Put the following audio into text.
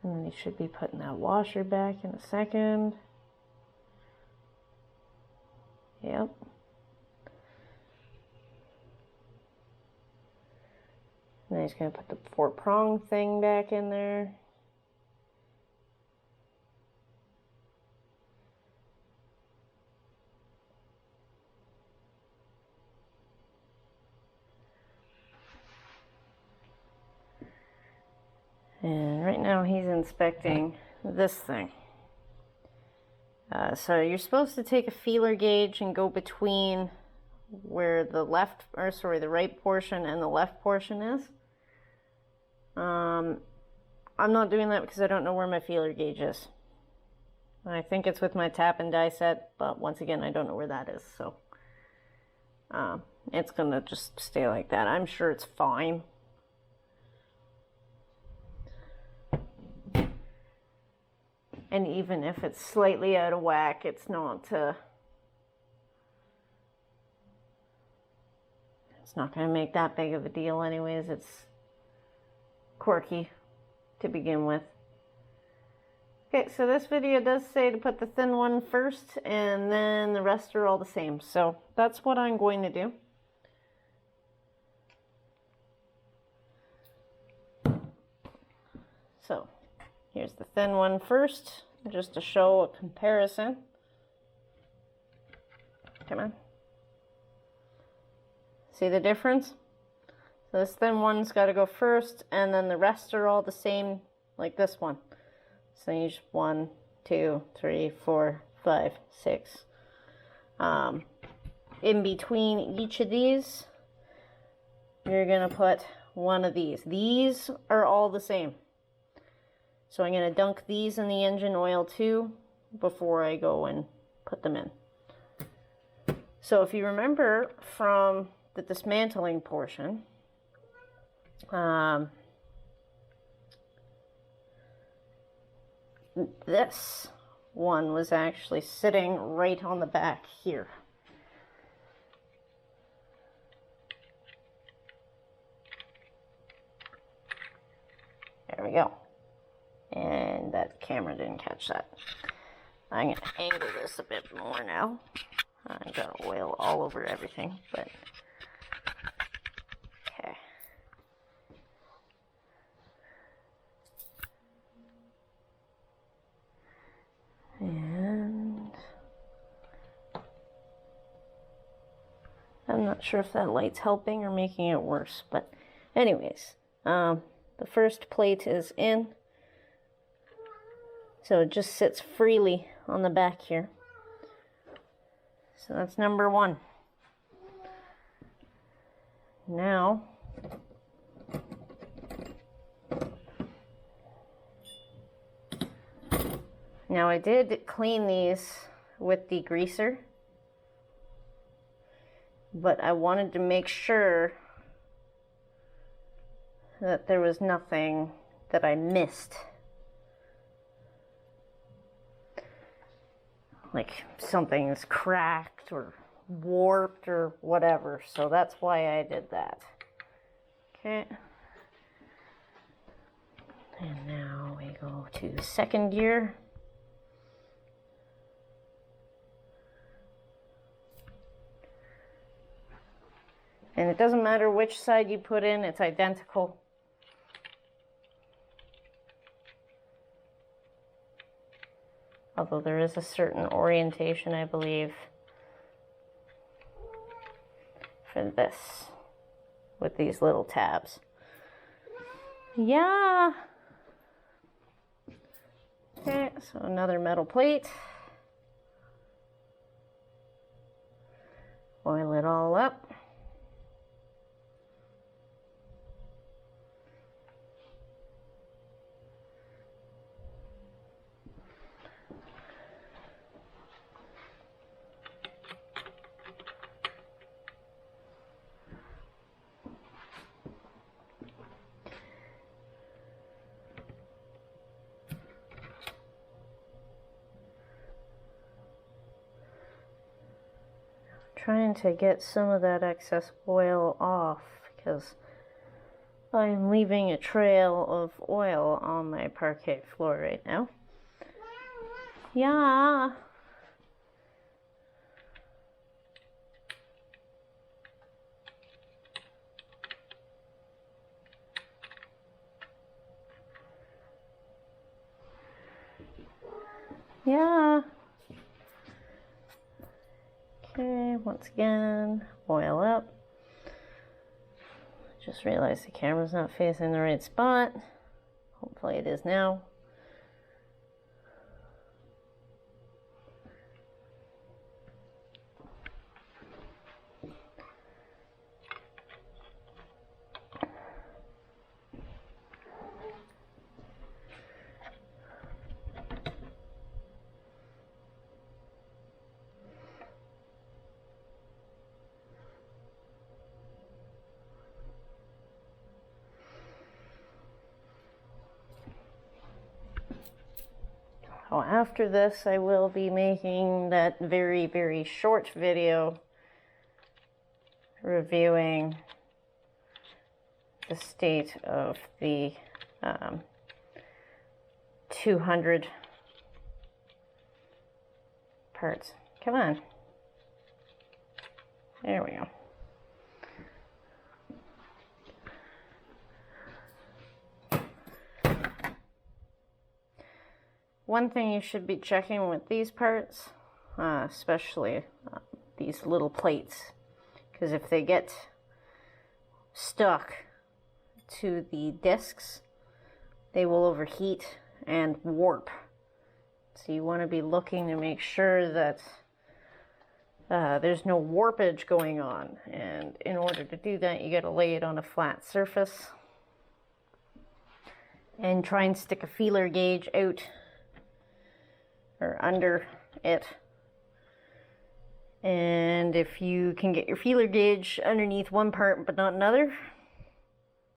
And then you should be putting that washer back in a second. Yep. And then he's going to put the 4-prong thing back in there. And right now he's inspecting this thing. So you're supposed to take a feeler gauge and go between where the the right portion and the left portion is. I'm not doing that because I don't know where my feeler gauge is. I think it's with my tap and die set, but once again, I don't know where that is. So it's gonna just stay like that. I'm sure it's fine. And even if it's slightly out of whack, it's not going to make that big of a deal anyways. It's quirky to begin with. Okay, so this video does say to put the thin one first, and then the rest are all the same. So that's what I'm going to do. So here's the thin one first, just to show a comparison. Come on. See the difference? So this thin one's got to go first, and then the rest are all the same, like this one. So you just 1, 2, 3, 4, 5, 6. In between each of these, you're going to put one of these. These are all the same. So I'm going to dunk these in the engine oil too before I go and put them in. So if you remember from the dismantling portion, this one was actually sitting right on the back here. There we go. And that camera didn't catch that. I'm going to angle this a bit more now. I got oil all over everything, but okay. And I'm not sure if that light's helping or making it worse, but anyways, the first plate is in. So it just sits freely on the back here. So that's number 1. Now, I did clean these with degreaser, but I wanted to make sure that there was nothing that I missed. Like something's cracked or warped or whatever. So that's why I did that. Okay. And now we go to second gear. And it doesn't matter which side you put in, it's identical. Although there is a certain orientation, I believe, for this, with these little tabs. Yeah. Okay, so another metal plate. Oil it all up. Trying to get some of that excess oil off because I'm leaving a trail of oil on my parquet floor right now. Yeah. Yeah. Okay, once again, oil up. Just realized the camera's not facing the right spot. Hopefully it is now. Oh, after this, I will be making that very, very short video reviewing the state of the 200 parts. Come on. There we go. One thing you should be checking with these parts, especially these little plates, because if they get stuck to the discs, they will overheat and warp. So you want to be looking to make sure that there's no warpage going on, and in order to do that, you got to lay it on a flat surface and try and stick a feeler gauge out or under it. And if you can get your feeler gauge underneath one part but not another,